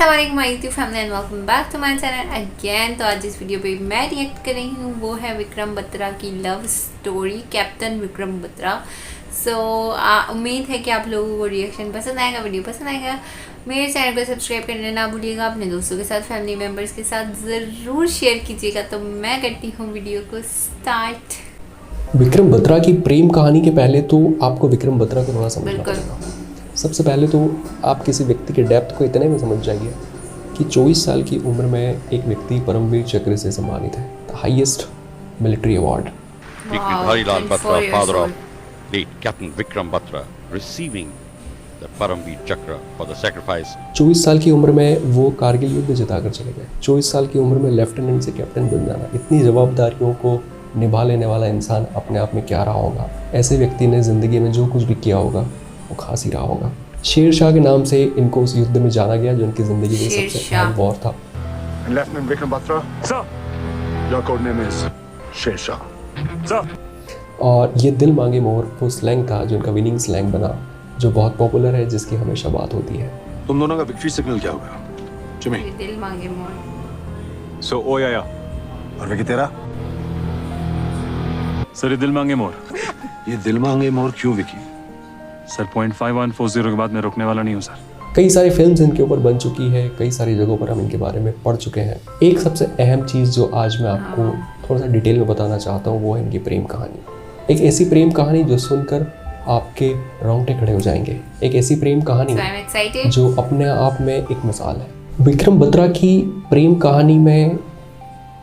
अस्सलाम वालेकुम my YouTube family and welcome back to my channel again. तो आज इस वीडियो पे मैं रिएक्ट कर रही हूँ, वो है विक्रम बत्रा की love story captain Vikram Batra. So उम्मीद है कि आप लोगों को रिएक्शन पसंद आएगा, वीडियो पसंद आएगा। मेरे चैनल को सब्सक्राइब करना ना भूलिएगा, अपने दोस्तों के साथ, फैमिली मेम्बर्स के साथ ज़रूर शेयर कीजिएगा। तो मैं करती हूँ वीडियो को स्टार्ट। विक्रम बत्रा की प्रेम कहानी के पहले तो आपको विक्रम बत्रा को थोड़ा समझना पड़ेगा। सबसे पहले तो आप किसी व्यक्ति के डेप्थ को इतने में समझ जाइए कि 24 साल की उम्र में एक व्यक्ति परमवीर चक्र से सम्मानित है, the highest military award. Bihari Batra, father of late Captain Vikram Batra, receiving the Paramveer Chakra for the sacrifice. 24 साल की उम्र में वो कारगिल युद्ध जिताकर चले गए। 24 साल की उम्र में लेफ्टिनेंट से कैप्टन बन जाना, इतनी जवाबदारियों को निभा लेने वाला इंसान अपने आप में क्या रहा होगा। ऐसे व्यक्ति ने ज़िंदगी में जो कुछ भी किया होगा वो खास ही रहा होगा। शेर शाह के नाम से इनको उस युद्ध में जाना गया जो उनकी ज़िंदगी में सबसे अहम वॉर था। Lieutenant Vikram Batra, sir. Your code name is Sher Shah, sir. और ये दिल मांगे मोर वो स्लैंग था जो उनका विनिंग स्लैंग बना, जो बहुत पॉपुलर है, जिसकी हमेशा बात होती है। तुम दोनों का विक्ट्री सिग्नल क्या होगा? जिमी। दिल मांगे मोर। So ओ या और विकी तेरा? सर ये दिल मांगे मोर। ये दिल मांगे मोर क्यों विकी? सर 0.5140 के बाद मैं रुकने वाला नहीं हूँ सर। कई सारी फिल्म्स इनके ऊपर बन चुकी है, कई सारी जगहों पर हम इनके बारे में पढ़ चुके हैं। एक सबसे अहम चीज़ जो आज मैं आपको थोड़ा सा डिटेल में बताना चाहता हूँ वो है इनकी प्रेम कहानी। एक ऐसी प्रेम कहानी जो सुनकर आपके रोंगटे खड़े हो जाएंगे, एक ऐसी प्रेम कहानी जो अपने आप में एक मिसाल है। विक्रम बत्रा की प्रेम कहानी में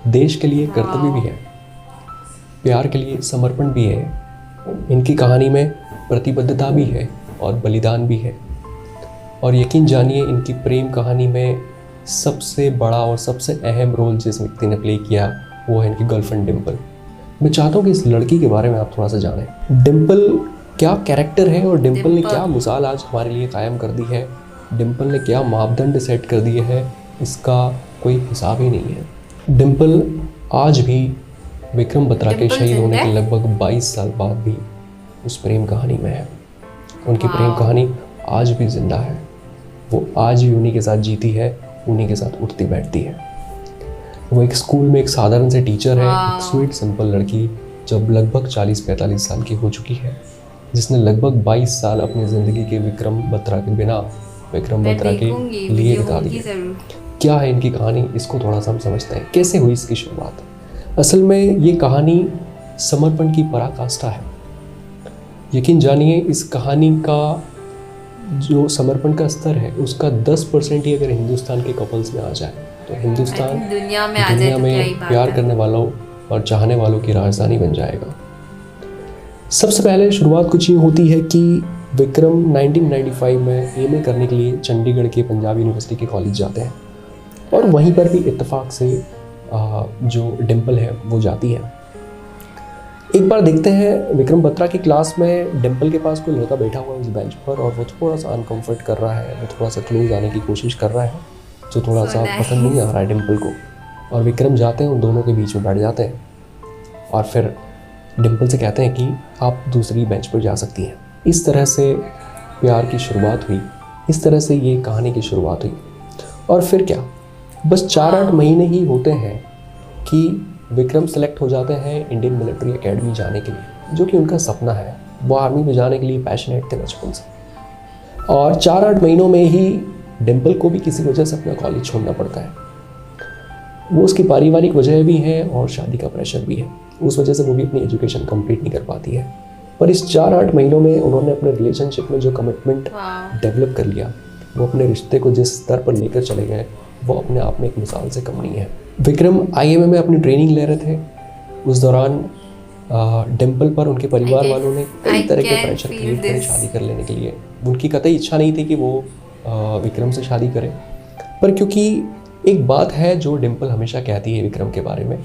देश के लिए कर्तव्य भी है, प्यार के लिए समर्पण भी है, इनकी कहानी में प्रतिबद्धता भी है और बलिदान भी है। और यकीन जानिए इनकी प्रेम कहानी में सबसे बड़ा और सबसे अहम रोल जिस व्यक्ति ने प्ले किया वो है इनकी गर्लफ्रेंड डिम्पल। मैं चाहता हूँ कि इस लड़की के बारे में आप थोड़ा सा जानें। डिम्पल क्या कैरेक्टर है और डिम्पल ने क्या मिसाल आज हमारे लिए कायम कर दी है, डिम्पल ने क्या मापदंड सेट कर दिए है, इसका कोई हिसाब ही नहीं है। डिम्पल आज भी विक्रम बत्रा के शहीद होने के लगभग 22 साल बाद भी उस प्रेम कहानी में है। उनकी प्रेम कहानी आज भी जिंदा है, वो आज भी उन्हीं के साथ जीती है, उन्हीं के साथ उठती बैठती है। वो एक स्कूल में एक साधारण से टीचर है, एक स्वीट सिंपल लड़की जब लगभग 40-45 साल की हो चुकी है, जिसने लगभग 22 साल अपनी ज़िंदगी के विक्रम बत्रा के बिना, विक्रम बत्रा के लिए बिता दिए। क्या है इनकी कहानी, इसको थोड़ा सा हम समझते हैं। कैसे हुई इसकी शुरुआत? असल में ये कहानी समर्पण की पराकाष्ठा है। यकीन जानिए इस कहानी का जो समर्पण का स्तर है उसका 10% ही अगर हिंदुस्तान के कपल्स में आ जाए तो हिंदुस्तान दुनिया में प्यार करने वालों और चाहने वालों की राजधानी बन जाएगा। सबसे पहले शुरुआत कुछ ये होती है कि विक्रम 1995 में एमए करने के लिए चंडीगढ़ के पंजाब यूनिवर्सिटी के कॉलेज जाते हैं और वहीं पर भी इत्तेफाक से जो डिम्पल है वो जाती है। एक बार देखते हैं विक्रम बत्रा की क्लास में डिम्पल के पास कोई लड़का बैठा हुआ है उस बेंच पर और वो थोड़ा सा अनकंफर्ट कर रहा है, वो थोड़ा सा क्लोज आने की कोशिश कर रहा है, जो थोड़ा सा पसंद नहीं आ रहा है डिम्पल को। और विक्रम जाते हैं, उन दोनों के बीच में बैठ जाते हैं और फिर डिम्पल से कहते हैं कि आप दूसरी बेंच पर जा सकती हैं। इस तरह से प्यार की शुरुआत हुई, इस तरह से ये कहानी की शुरुआत हुई। और फिर क्या, बस 4-8 महीने ही होते हैं कि विक्रम सेलेक्ट हो जाते हैं इंडियन मिलिट्री एकेडमी जाने के लिए, जो कि उनका सपना है। वो आर्मी में जाने के लिए पैशनेट थे बचपन से। और 4-8 महीनों में ही डिम्पल को भी किसी वजह से अपना कॉलेज छोड़ना पड़ता है। वो उसकी पारिवारिक वजह भी है और शादी का प्रेशर भी है, उस वजह से वो भी अपनी एजुकेशन कंप्लीट नहीं कर पाती है। पर इस 4-8 महीनों में उन्होंने अपने रिलेशनशिप में जो कमिटमेंट डेवलप कर लिया, वो अपने रिश्ते को जिस स्तर पर लेकर चले गए, वो अपने आप में एक मिसाल से कम नहीं है। विक्रम आईएमए में अपनी ट्रेनिंग ले रहे थे, उस दौरान डिम्पल पर उनके परिवार वालों ने कई तरह के प्रेशर क्रिएट करे शादी कर लेने के लिए। उनकी कतई इच्छा नहीं थी कि वो विक्रम से शादी करें, पर क्योंकि एक बात है जो डिम्पल हमेशा कहती है विक्रम के बारे में,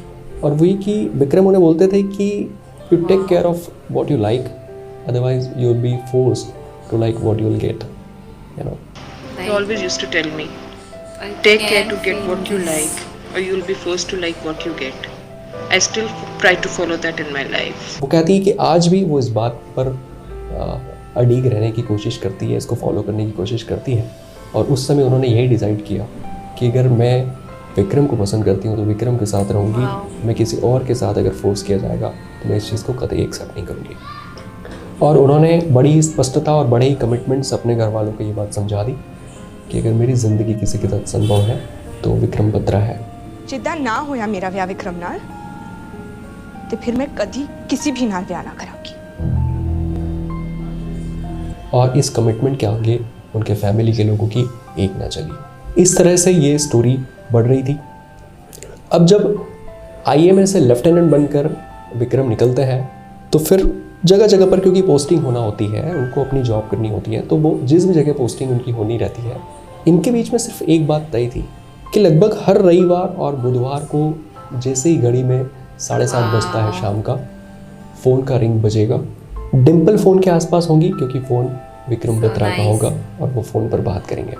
और वही कि विक्रम उन्हें बोलते थे कि you take care of what you like, otherwise you will be forced to like what you will get, you know. He always used to tell me, take care to get what you like, or you will be forced to like what you get. I still try to follow that in my life. वो कहती है कि आज भी वो इस बात पर अड़िग रहने की कोशिश करती है, इसको फॉलो करने की कोशिश करती है। और उस समय उन्होंने यही डिसाइड किया कि अगर मैं विक्रम को पसंद करती हूँ तो विक्रम के साथ रहूँगी, मैं किसी और के साथ अगर फोर्स किया जाएगा तो मैं इस चीज़ को कतई एक्सेप्ट नहीं करूँगी। और उन्होंने बड़ी स्पष्टता और बड़े ही कमिटमेंट्स अपने घर वालों को ये बात समझा दी कि अगर मेरी ज़िंदगी किसी के साथ संभव है तो विक्रम बत्रा है। जिद्दां ना होया मेरा विआह विक्रम नाल ते फिर मैं कदी किसी भी नाल विआह ना करांगी। और इस कमिटमेंट के आगे उनके फैमिली के लोगों की एक ना चली। इस तरह से ये स्टोरी बढ़ रही थी। अब जब आईएमए से लेफ्टिनेंट बनकर विक्रम निकलते हैं तो फिर जगह जगह पर, क्योंकि पोस्टिंग होना होती है, उनको अपनी जॉब करनी होती है, तो वो जिस भी जगह पोस्टिंग उनकी होनी रहती है, इनके बीच में सिर्फ एक बात तय थी कि लगभग हर रविवार और बुधवार को जैसे ही घड़ी में 7:30 बजता है शाम का, फ़ोन का रिंग बजेगा। डिम्पल फ़ोन के आसपास होंगी क्योंकि फ़ोन विक्रम बत्रा का होगा और वो फ़ोन पर बात करेंगे।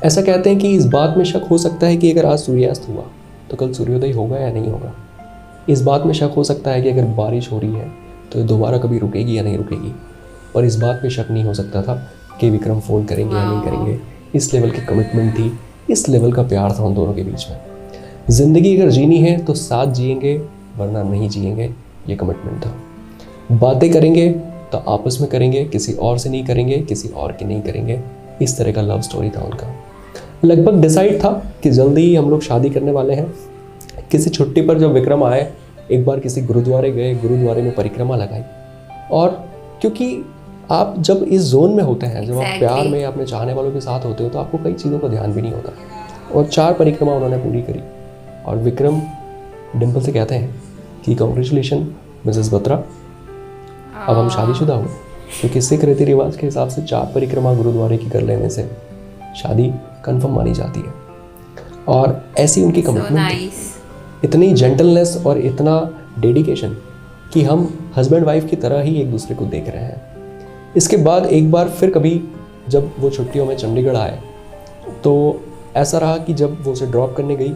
ऐसा कहते हैं कि इस बात में शक हो सकता है कि अगर आज सूर्यास्त हुआ तो कल सूर्योदय होगा या नहीं होगा। इस बात में शक हो सकता है कि अगर बारिश हो रही है तो ये दोबारा कभी रुकेगी या नहीं रुकेगी। और इस बात में शक नहीं हो सकता था कि विक्रम फ़ोन करेंगे या नहीं करेंगे। इस लेवल की कमिटमेंट थी, इस लेवल का प्यार था उन दोनों के बीच में। ज़िंदगी अगर जीनी है तो साथ जिएंगे वरना नहीं जिएंगे, ये कमिटमेंट था। बातें करेंगे तो आपस में करेंगे, किसी और से नहीं करेंगे, किसी और की नहीं करेंगे। इस तरह का लव स्टोरी था उनका। लगभग डिसाइड था कि जल्दी ही हम लोग शादी करने वाले हैं। किसी छुट्टी पर जब विक्रम आए, एक बार किसी गुरुद्वारे गए, गुरुद्वारे में परिक्रमा लगाई। और क्योंकि आप जब इस जोन में होते हैं, जब आप प्यार में अपने चाहने वालों के साथ होते हो, तो आपको कई चीज़ों का ध्यान भी नहीं होता। और 4 परिक्रमा उन्होंने पूरी करी और विक्रम डिम्पल से कहते हैं कि कॉन्ग्रेचुलेशन मिसेस बत्रा, अब हम शादीशुदा हुए। क्योंकि सिख रीति रिवाज के हिसाब से 4 परिक्रमा गुरुद्वारे की कर लेने से शादी कंफर्म मानी जाती है। और ऐसी उनकी कमिटमेंट, इतनी जेंटलनेस और इतना डेडिकेशन कि हम हस्बैंड वाइफ की तरह ही एक दूसरे को देख रहे हैं। इसके बाद एक बार फिर कभी जब वो छुट्टियों में चंडीगढ़ आए तो ऐसा रहा कि जब वो उसे ड्रॉप करने गई,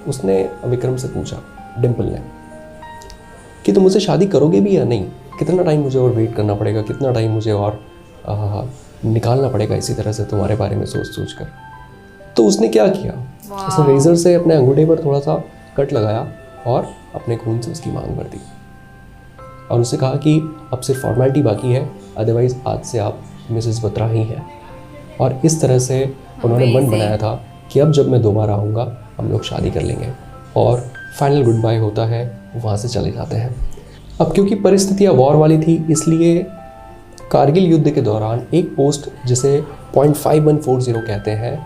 उसने विक्रम से पूछा, डिम्पल ने, कि तुम मुझसे शादी करोगे भी या नहीं, कितना टाइम मुझे और वेट करना पड़ेगा, कितना टाइम मुझे और निकालना पड़ेगा इसी तरह से तुम्हारे बारे में सोच सोच कर। तो उसने क्या किया, उसने रेजर से अपने अंगूठे पर थोड़ा सा कट लगाया और अपने खून से उसकी मांग भर दी और उससे कहा कि अब सिर्फ फॉर्मेलिटी बाकी है, अदरवाइज आज से आप मिसेस बत्रा ही हैं। और इस तरह से उन्होंने मन बनाया था कि अब जब मैं दोबारा आऊँगा हम लोग शादी कर लेंगे। और फाइनल गुड बाय होता है, वहाँ से चले जाते हैं। अब क्योंकि परिस्थितियाँ वॉर वाली थी, इसलिए कारगिल युद्ध के दौरान एक पोस्ट जिसे .5140 कहते हैं,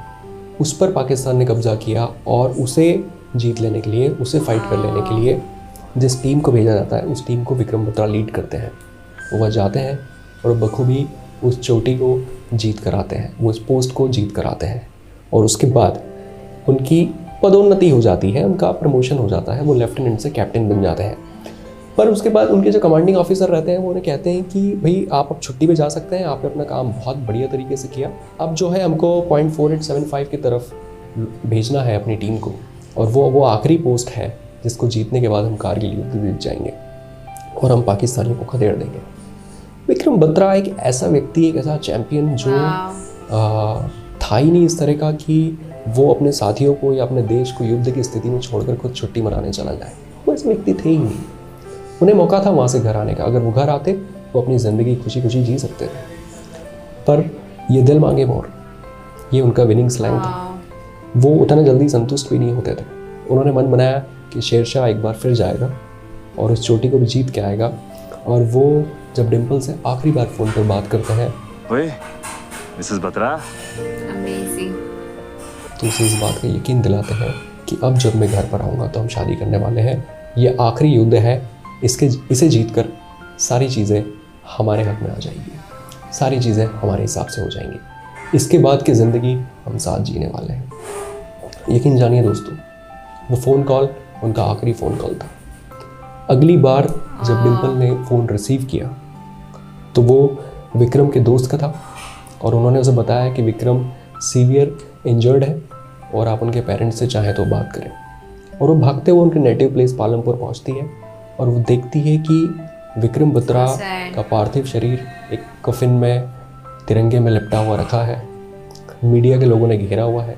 उस पर पाकिस्तान ने कब्जा किया और उसे जीत लेने के लिए, उसे फाइट कर लेने के लिए जिस टीम को भेजा जाता है, उस टीम को विक्रम बत्रा लीड करते हैं। वो वह जाते हैं और बखूबी उस चोटी को जीत कर आते हैं, वो उस पोस्ट को जीत कर आते हैं। और उसके बाद उनकी पदोन्नति हो जाती है, उनका प्रमोशन हो जाता है, वो लेफ्टिनेंट से कैप्टन बन जाते हैं। पर उसके बाद उनके जो कमांडिंग ऑफिसर रहते हैं वो उन्हें कहते हैं कि भाई आप अब छुट्टी पे जा सकते हैं, आपने अपना काम बहुत बढ़िया तरीके से किया, अब जो है हमको .4875 की तरफ भेजना है अपनी टीम को, और वो आखिरी पोस्ट है जिसको जीतने के बाद हम कारगिल युद्ध जीत जाएंगे और हम पाकिस्तानियों को खदेड़ देंगे। विक्रम बत्रा एक ऐसा व्यक्ति, एक ऐसा चैम्पियन जो था ही नहीं इस तरह का कि वो अपने साथियों को या अपने देश को युद्ध की स्थिति में छोड़कर खुद छुट्टी मनाने चला जाए। वो ऐसे व्यक्ति थे ही नहीं। उन्हें मौका था वहाँ से घर आने का, अगर वो घर आते वो अपनी ज़िंदगी खुशी खुशी जी सकते थे। पर ये दिल मांगे मोर, ये उनका विनिंग स्लैंग था। वो उतना जल्दी संतुष्ट भी नहीं होते थे। उन्होंने मन बनाया कि शेरशाह एक बार फिर जाएगा और उस चोटी को भी जीत के आएगा। और वो जब डिम्पल से आखिरी बार फ़ोन पर बात करते हैं, ओए मिसेस बत्रा, अमेजिंग, तो उसे इस बात का यकीन दिलाते हैं कि अब जब मैं घर पर आऊँगा तो हम शादी करने वाले हैं। ये आखिरी युद्ध है, इसे जीतकर सारी चीज़ें हमारे हाथ में आ जाएंगी, सारी चीज़ें हमारे हिसाब से हो जाएंगी। इसके बाद की ज़िंदगी हम साथ जीने वाले हैं। यकीन जानिए दोस्तों, वो फ़ोन कॉल उनका आखिरी फ़ोन कॉल था। अगली बार जब डिम्पल ने फ़ोन रिसीव किया तो वो विक्रम के दोस्त का था और उन्होंने उसे बताया कि विक्रम सीवियर इंजर्ड है और आप उनके पेरेंट्स से चाहें तो बात करें। और वो भागते हुए उनके नेटिव प्लेस पालमपुर पहुंचती है और वो देखती है कि विक्रम बत्रा का पार्थिव शरीर एक कफिन में तिरंगे में लिपटा हुआ रखा है। मीडिया के लोगों ने घेरा हुआ है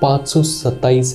527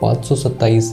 527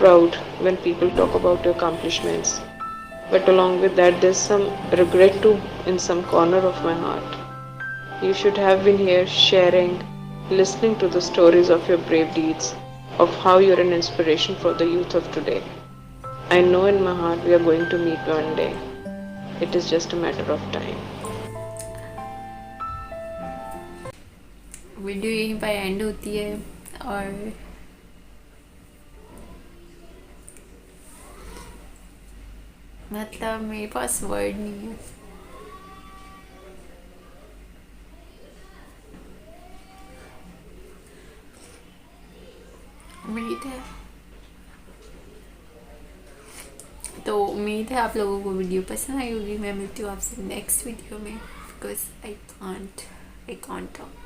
proud when people talk about your accomplishments. But along with that, there's some regret too in some corner of my heart. You should have been here sharing, listening to the stories of your brave deeds, of how you're an inspiration for the youth of today. I know in my heart we are going to meet one day. It is just a matter of time. Video यहीं पर and होती है और मतलब मेरे पास word नहीं है. उम्मीद है आप लोगों को वीडियो पसंद आई होगी. मैं मिलती हूँ आपसे नेक्स्ट वीडियो में, बिकॉज आई कांट टॉक.